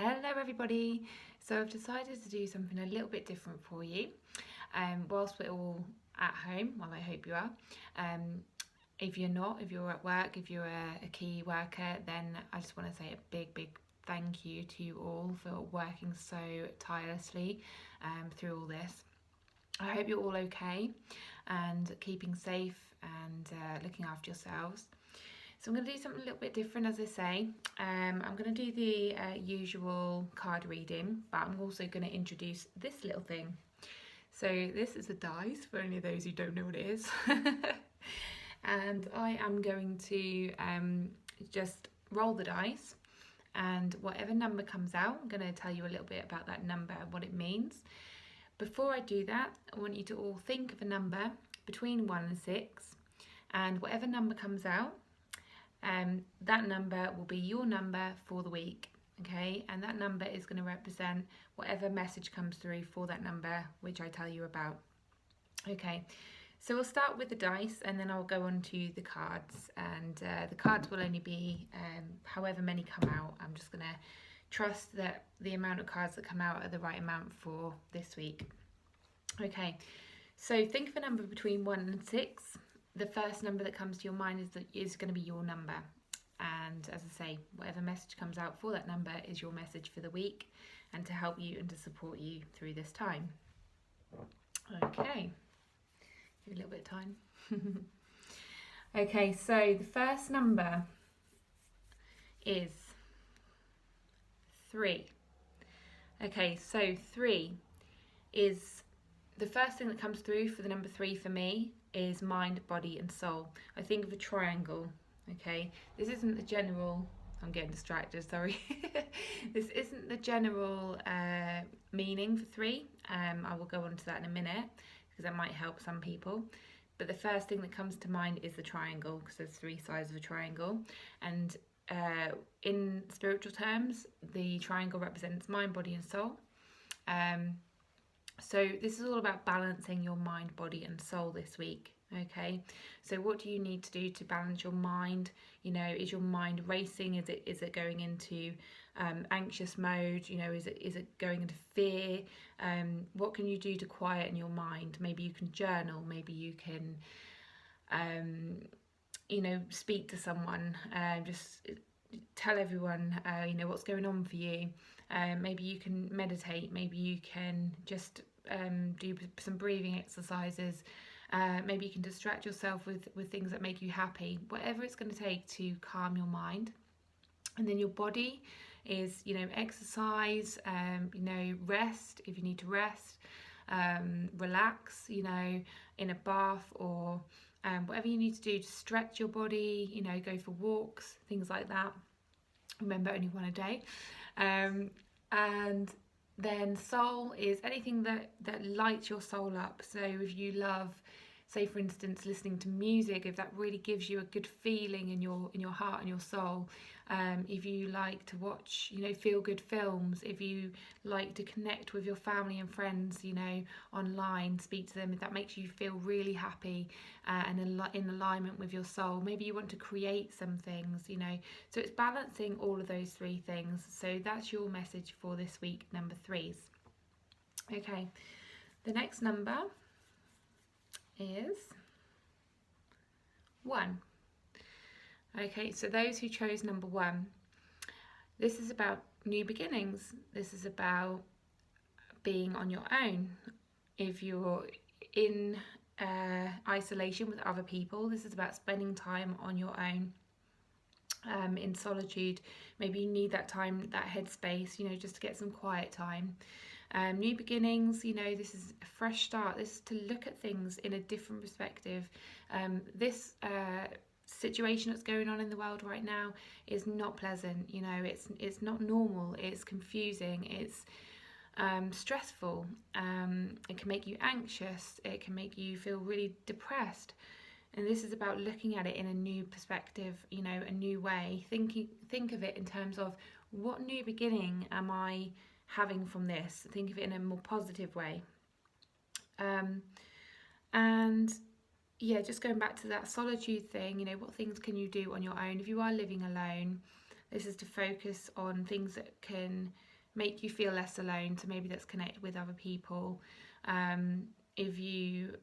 Hello everybody. So I've decided to do something a little bit different for you. Whilst we're all at home, well I hope you are. If you're not, if you're at work, if you're a key worker, then I just want to say a big thank you to you all for working so tirelessly through all this. I hope you're all okay and keeping safe and looking after yourselves. So I'm going to do something a little bit different, as I say. I'm going to do the usual card reading, but I'm also going to introduce this little thing. So this is a dice, for any of those who don't know what it is. And I am going to just roll the dice, and whatever number comes out, I'm going to tell you a little bit about that number and what it means. Before I do that, I want you to all think of a number between 1 and 6, and whatever number comes out, that number will be your number for the week, okay? And that number is going to represent whatever message comes through for that number, which I tell you about. Okay, so we'll start with the dice, and then I'll go on to the cards, and the cards will only be however many come out. I'm just going to trust that the amount of cards that come out are the right amount for this week. Okay, so think of a number between 1 and 6. The first number that comes to your mind is going to be your number, and as I say, whatever message comes out for that number is your message for the week, and to help you and to support you through this time. Okay, give a little bit of time. Okay, so the first number is 3. Okay, so 3 is the first thing that comes through for the number 3 for me is mind, body and soul. I think of a triangle. Okay, this isn't the general, I'm getting distracted, sorry. This isn't the general meaning for 3. I will go on to that in a minute because that might help some people. But the first thing that comes to mind is the triangle, because there's 3 sides of a triangle. And in spiritual terms, the triangle represents mind, body and soul. So this is all about balancing your mind, body and soul this week. Okay, so what do you need to do to balance your mind? You know, is your mind racing? Is it going into anxious mode? You know, is it going into fear? What can you do to quieten your mind? Maybe you can journal. Maybe you can, you know, speak to someone. Just tell everyone, you know, what's going on for you. Maybe you can meditate. Maybe you can just do some breathing exercises. Maybe you can distract yourself with things that make you happy. Whatever it's going to take to calm your mind. And then your body is, you know, exercise, you know, rest if you need to rest, relax, you know, in a bath or whatever you need to do to stretch your body, you know, go for walks, things like that. Remember, only one a day. And then soul is anything that lights your soul up. So if you love, say for instance, listening to music, if that really gives you a good feeling in your heart and your soul, if you like to watch, you know, feel good films, if you like to connect with your family and friends, you know, online, speak to them, if that makes you feel really happy and in alignment with your soul, maybe you want to create some things, you know. So it's balancing all of those 3 things. So that's your message for this week, number 3s. Okay, the next number is 1. Okay, so those who chose number 1, this is about new beginnings. This is about being on your own. If you're in isolation with other people, this is about spending time on your own. In solitude, maybe you need that time, that headspace, you know, just to get some quiet time. New beginnings, you know, this is a fresh start. This is to look at things in a different perspective. This situation that's going on in the world right now is not pleasant. You know, it's not normal. It's confusing. It's stressful. It can make you anxious. It can make you feel really depressed. And this is about looking at it in a new perspective, you know, a new way. Think of it in terms of, what new beginning am I having from this? Think of it in a more positive way. And yeah, just going back to that solitude thing, you know, what things can you do on your own? If you are living alone, this is to focus on things that can make you feel less alone, so maybe that's connected with other people. If you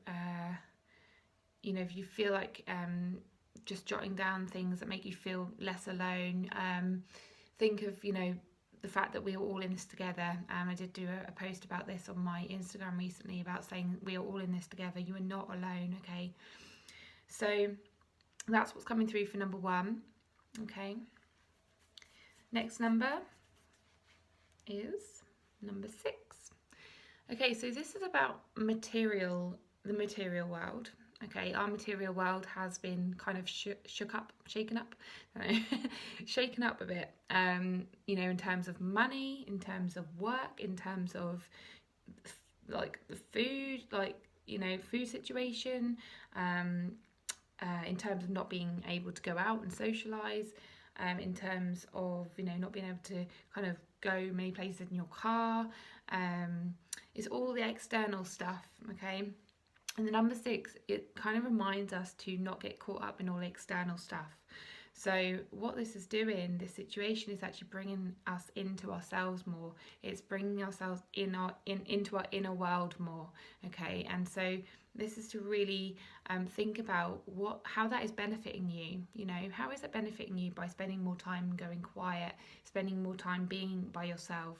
if you feel like just jotting down things that make you feel less alone, think of the fact that we are all in this together. I did do a post about this on my Instagram recently, about saying we are all in this together. You are not alone. Okay, so that's what's coming through for number 1. Okay, next number is number 6. Okay, so this is about the material world. Okay, our material world has been kind of shaken up, shaken up a bit. In terms of money, in terms of work, in terms of like the food, food situation, in terms of not being able to go out and socialise, in terms of not being able to kind of go many places in your car. It's all the external stuff. Okay. And the number 6, it kind of reminds us to not get caught up in all the external stuff. So what this is doing, this situation, is actually bringing us into ourselves more. It's bringing ourselves into our inner world more. Okay, and so this is to really think about how that is benefiting you. How is it benefiting you by spending more time going quiet, spending more time being by yourself?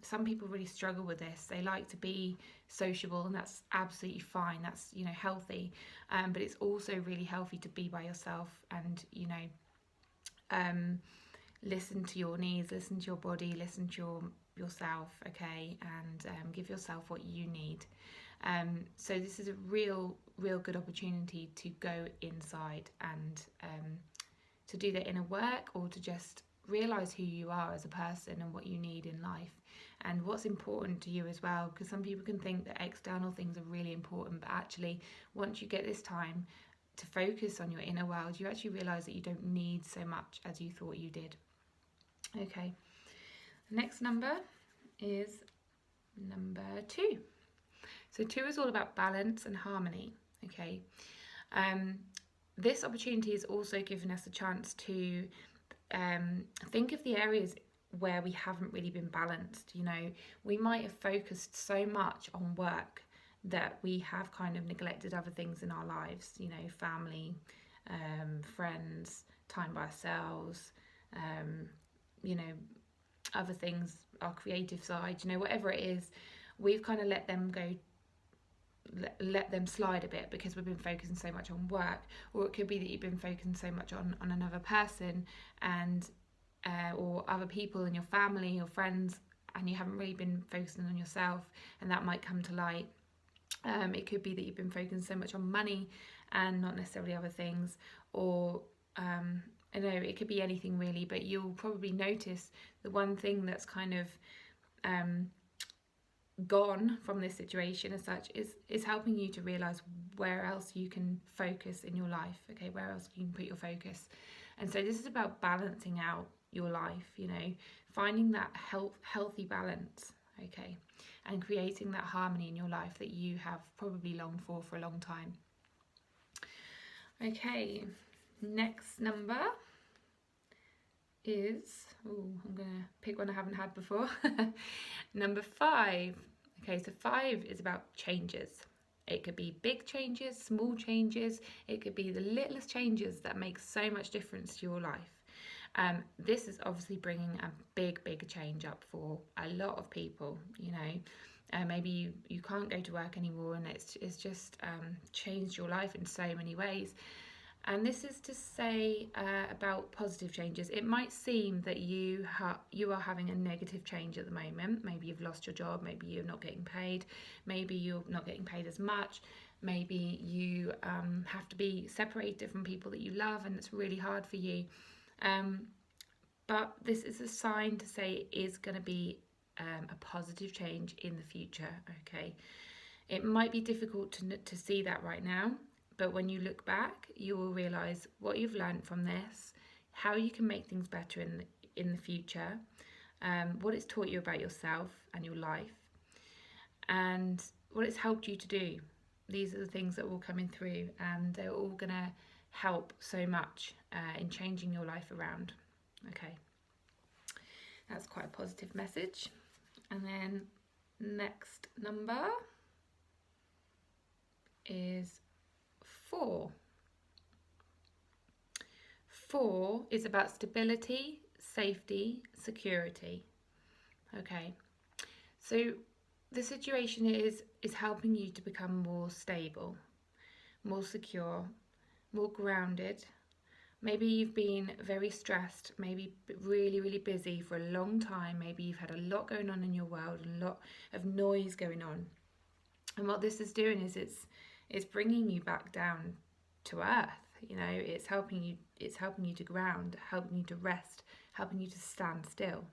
Some people really struggle with this. They like to be sociable, and that's absolutely fine. That's healthy, but it's also really healthy to be by yourself and listen to your needs, listen to your body, listen to yourself. Okay, and give yourself what you need. So this is a real good opportunity to go inside and to do the inner work, or to just realise who you are as a person and what you need in life and what's important to you as well, because some people can think that external things are really important, but actually once you get this time to focus on your inner world, you actually realise that you don't need so much as you thought you did. Okay, the next number is number 2. So 2 is all about balance and harmony. Okay, this opportunity has also given us a chance to think of the areas where we haven't really been balanced. We might have focused so much on work that we have kind of neglected other things in our lives, family, friends, time by ourselves, other things, our creative side, whatever it is, we've kind of let them go, let them slide a bit because we've been focusing so much on work. Or it could be that you've been focusing so much on another person and or other people in your family or friends, and you haven't really been focusing on yourself, and that might come to light. It could be that you've been focusing so much on money and not necessarily other things, or it could be anything really, but you'll probably notice the one thing that's kind of gone from this situation as such is helping you to realize where else you can focus in your life. Okay, where else you can put your focus. And so this is about balancing out your life, finding that healthy balance. Okay, and creating that harmony in your life that you have probably longed for a long time. Okay, next number is, I'm gonna pick one I haven't had before. Number 5. Okay, so 5 is about changes. It could be big changes, small changes. It could be the littlest changes that make so much difference to your life. This is obviously bringing a big change up for a lot of people. Maybe you can't go to work anymore, and it's just changed your life in so many ways. And this is to say about positive changes. It might seem that you are having a negative change at the moment. Maybe you've lost your job. Maybe you're not getting paid. Maybe you're not getting paid as much. Maybe you have to be separated from people that you love, and it's really hard for you. But this is a sign to say it is going to be a positive change in the future. Okay, it might be difficult to see that right now. But when you look back, you will realise what you've learned from this, how you can make things better in the future, what it's taught you about yourself and your life, and what it's helped you to do. These are the things that will come in through, and they're all going to help so much in changing your life around. Okay. That's quite a positive message. And then next number is 4. 4 is about stability, safety, security. Okay, so the situation is helping you to become more stable, more secure, more grounded. Maybe you've been very stressed, maybe really, really busy for a long time. Maybe you've had a lot going on in your world, a lot of noise going on. And what this is doing is it's bringing you back down to earth. You know, it's helping you to ground, helping you to rest, helping you to stand still.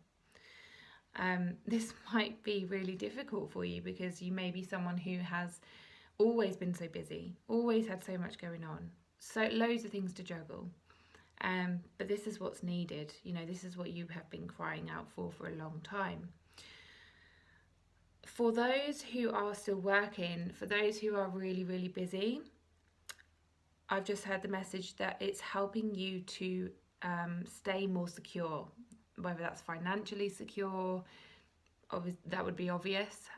This might be really difficult for you because you may be someone who has always been so busy, always had so much going on, so loads of things to juggle. But this is what's needed. You know, this is what you have been crying out for a long time. For those who are still working, for those who are really, really busy, I've just heard the message that it's helping you to stay more secure, whether that's financially secure, that would be obvious.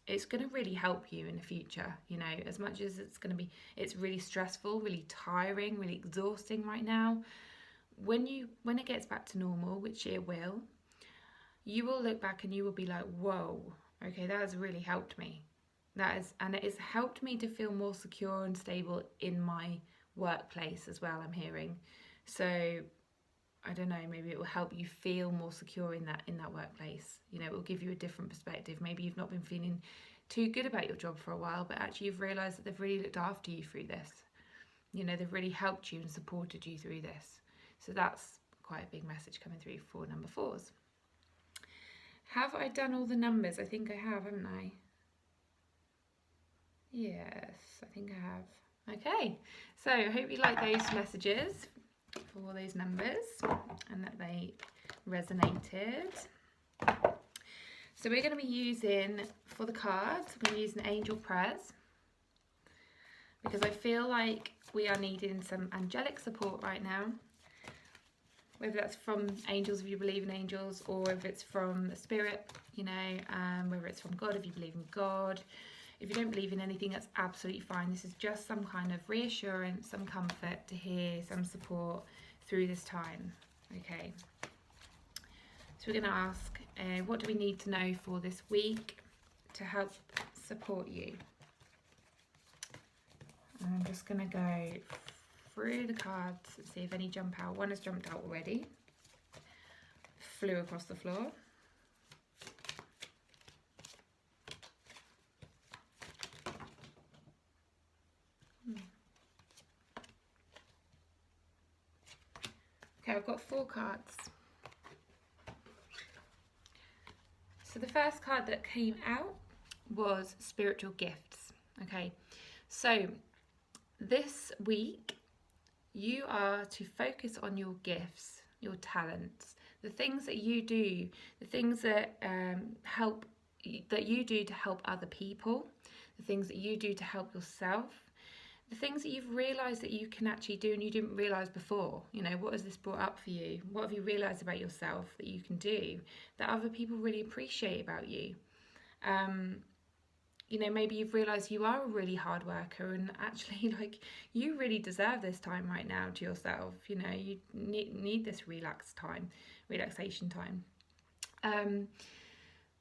It's going to really help you in the future, you know, as much as it's really stressful, really tiring, really exhausting right now. When it gets back to normal, which it will, you will look back and you will be like, whoa, okay, that has really helped me. And it has helped me to feel more secure and stable in my workplace as well, I'm hearing. So I don't know, maybe it will help you feel more secure in that workplace. You know, it will give you a different perspective. Maybe you've not been feeling too good about your job for a while, but actually you've realised that they've really looked after you through this. You know, they've really helped you and supported you through this. So that's quite a big message coming through for number 4s. Have I done all the numbers? I think I have, haven't I? Yes, I think I have. Okay, so I hope you like those messages for all those numbers and that they resonated. So we're going to be using, for the cards, we're using angel prayers because I feel like we are needing some angelic support right now, whether that's from angels if you believe in angels, or if it's from the spirit, you know, whether it's from God if you believe in God. If you don't believe in anything, that's absolutely fine. This is just some kind of reassurance, some comfort to hear, some support through this time. Okay. So we're going to ask, what do we need to know for this week to help support you? And I'm just going to go through the cards and see if any jump out. One has jumped out already. Flew across the floor. Okay, I've got 4 cards. So the first card that came out was spiritual gifts. Okay, so this week you are to focus on your gifts, your talents, the things that you do, the things that you do to help other people, the things that you do to help yourself, the things that you've realised that you can actually do and you didn't realise before. You know, what has this brought up for you? What have you realised about yourself that you can do that other people really appreciate about you? You know, maybe you've realised you are a really hard worker and actually, like, you really deserve this time right now to yourself. You know, you need this relaxation time.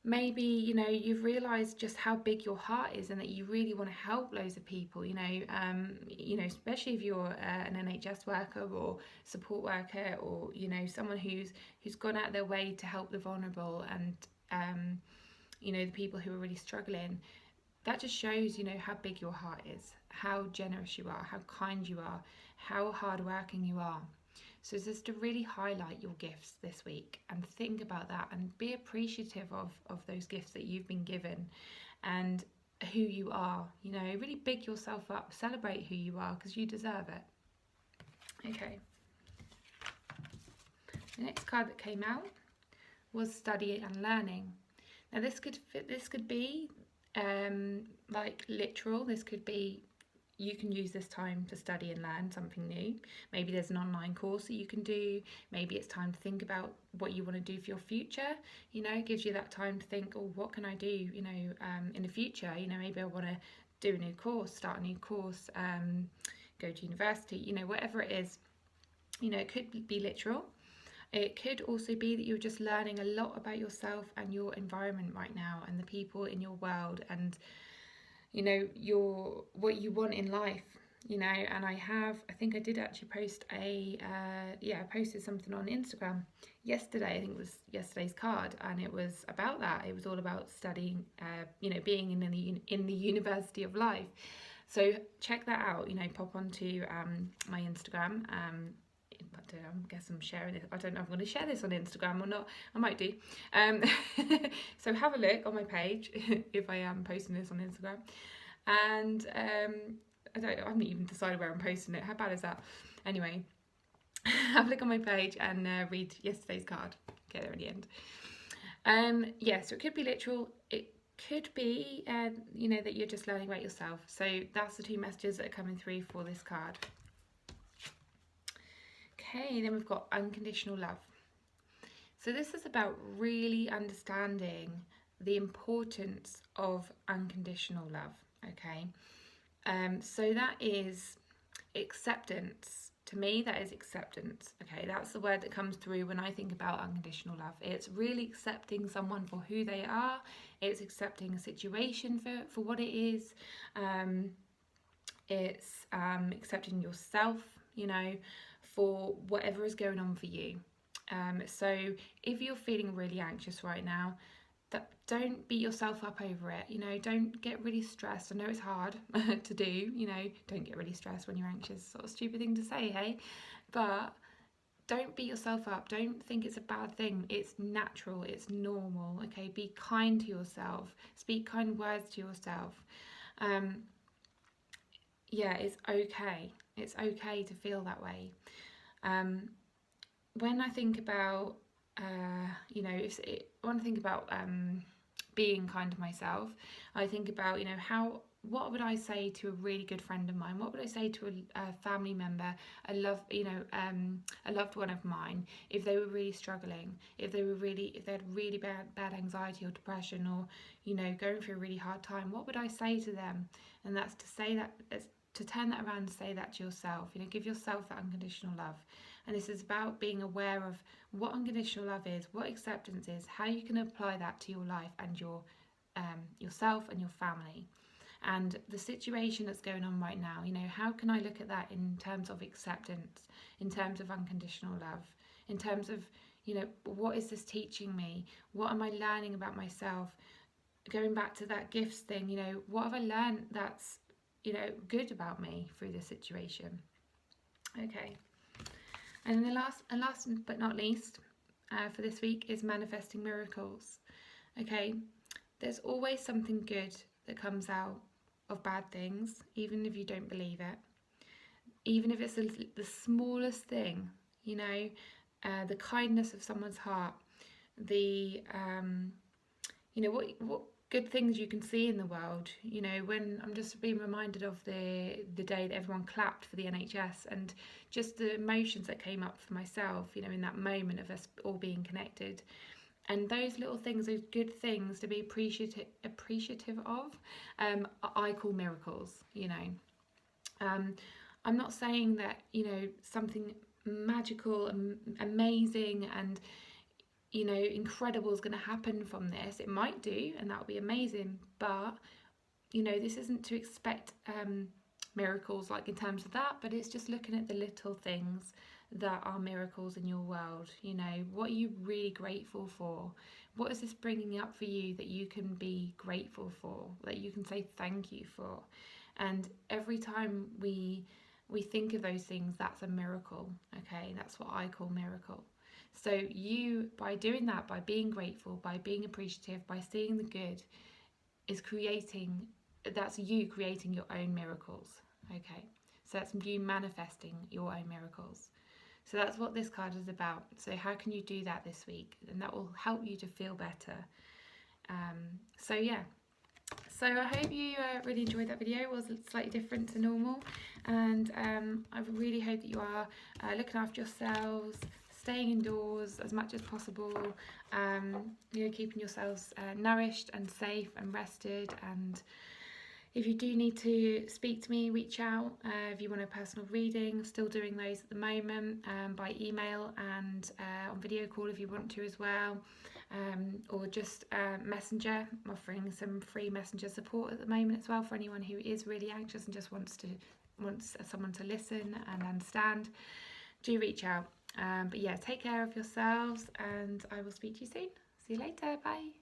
Maybe, you know, you've realised just how big your heart is and that you really want to help loads of people, you know, especially if you're an NHS worker or support worker, or, you know, someone who's gone out their way to help the vulnerable and, you know, the people who are really struggling. That just shows, you know, how big your heart is, how generous you are, how kind you are, how hardworking you are. So it's just to really highlight your gifts this week and think about that and be appreciative of those gifts that you've been given and who you are. You know, really big yourself up, celebrate who you are because you deserve it. Okay. The next card that came out was study and learning. Now this could be like literal. This could be you can use this time to study and learn something new. Maybe there's an online course that you can do. Maybe it's time to think about what you want to do for your future. It gives you that time to think, oh, what can I do, in the future? Maybe I want to do a new course, start a new course, go to university, whatever it is. It could be literal. It could also be that you're just learning a lot about yourself and your environment right now and the people in your world and your what you want in life. And I think I did actually post I posted something on Instagram yesterday. I think it was yesterday's card, and it was about that. It was all about studying, being in the University of Life. So check that out. Pop onto my Instagram. I guess I'm sharing it. I don't know if I'm going to share this on Instagram or not. I might do. So have a look on my page if I am posting this on Instagram. And I haven't even decided where I'm posting it. How bad is that? Anyway, have a look on my page and read yesterday's card. Get there in the end. So it could be literal. It could be, that you're just learning about yourself. So that's the two messages that are coming through for this card. Okay, then we've got unconditional love. So this is about really understanding the importance of unconditional love, okay? So that is acceptance. To me, that is acceptance, okay? That's the word that comes through when I think about unconditional love. It's really accepting someone for who they are. It's accepting a situation for what it is. It's accepting yourself, for whatever is going on for you. So if you're feeling really anxious right now, don't beat yourself up over it. Don't get really stressed. I know it's hard to do. Don't get really stressed when you're anxious. Sort of stupid thing to say, hey? But don't beat yourself up. Don't think it's a bad thing. It's natural. It's normal. Okay, be kind to yourself. Speak kind words to yourself. It's okay. It's okay to feel that way. When I think about, when I think about being kind to myself, I think about, what would I say to a really good friend of mine? What would I say to a family member, a loved one of mine, if they were really struggling, if they had really bad anxiety or depression, or going through a really hard time? What would I say to them? And that's to turn that around and say that to yourself. Give yourself that unconditional love. And this is about being aware of what unconditional love is, what acceptance is, how you can apply that to your life and your yourself and your family. And the situation that's going on right now, how can I look at that in terms of acceptance, in terms of unconditional love, in terms of, what is this teaching me? What am I learning about myself? Going back to that gifts thing, what have I learned that's, good about me through this situation? Okay. And then last but not least, for this week is manifesting miracles. Okay, there's always something good that comes out of bad things, even if you don't believe it. Even if it's the smallest thing, the kindness of someone's heart, the what good things you can see in the world. When I'm just being reminded of the day that everyone clapped for the NHS, and just the emotions that came up for myself, in that moment of us all being connected. And those little things, those good things to be appreciative of, I call miracles. I'm not saying that something magical and amazing and incredible is going to happen from this. It might do, and that would be amazing, but this isn't to expect miracles like in terms of that, but it's just looking at the little things that are miracles in your world. What are you really grateful for? What is this bringing up for you that you can be grateful for, that you can say thank you for? And every time we think of those things, that's a miracle. Okay, that's what I call miracle. So you, by doing that, by being grateful, by being appreciative, by seeing the good, that's you creating your own miracles. Okay, so that's you manifesting your own miracles. So that's what this card is about. So how can you do that this week? And that will help you to feel better. So I hope you really enjoyed that video. It was slightly different to normal, and I really hope that you are looking after yourselves, staying indoors as much as possible, keeping yourselves nourished and safe and rested. And if you do need to speak to me, reach out. If you want a personal reading, I'm still doing those at the moment, by email and on video call if you want to as well, or just messenger. I'm offering some free messenger support at the moment as well for anyone who is really anxious and just wants someone to listen and understand. Do reach out. But yeah, take care of yourselves, and I will speak to you soon. See you later. Bye.